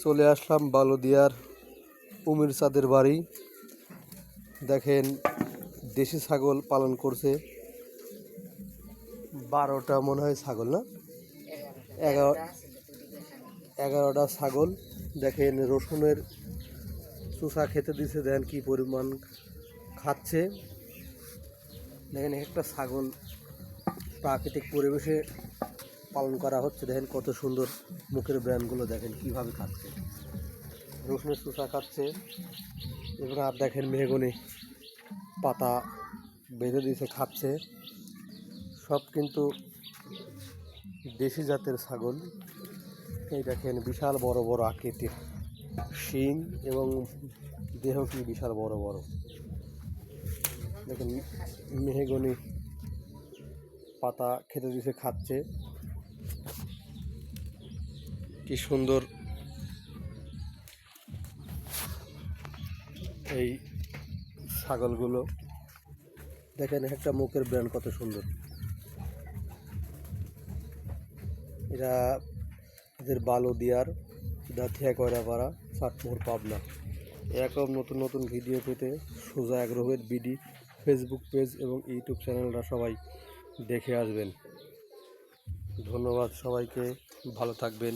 চলে আসলাম বালুদিয়ার উমির চাঁদের বাড়ি। দেখেন দেশি ছাগল পালন করছে 12টা মনে হয় ছাগল, না 11টা ছাগল। দেখেন রসুনের চোষা খেতে দিছে, দেখেন কি পরিমাণ খাচ্ছে। দেখেন একটা ছাগল প্রাকৃতিক পরিবেশে পালন করা হচ্ছে। দেখেন কত সুন্দর মুখের ব্র্যান্ডগুলো, দেখেন কিভাবে খাচ্ছে, রসুনের চোষা খাচ্ছে। এবং আর দেখেন মেহগনি পাতা বেঁধে দিয়েছে, খাচ্ছে। সব কিন্তু দেশি জাতের ছাগল। এই দেখেন বিশাল বড় বড় আকৃতির শিং এবং দেহটি বিশাল বড় বড়। দেখেন মেহগনি পাতা খেতে দিয়েছে, খাচ্ছে। কি সুন্দর এই ছাগলগুলো, দেখেন একটা মুখের ব্র্যান্ড কত সুন্দর। এরা এদের বালুদিয়ার দাঁথিয়া কয়রাপাড়া, চাটমোহর, পাবনা। এরকম নতুন নতুন ভিডিও পেতে সোজা অ্যাগ্রোভেট বিডি ফেসবুক পেজ এবং ইউটিউব চ্যানেলটা সবাই দেখে আসবেন। ধন্যবাদ সবাইকে, ভালো থাকবেন।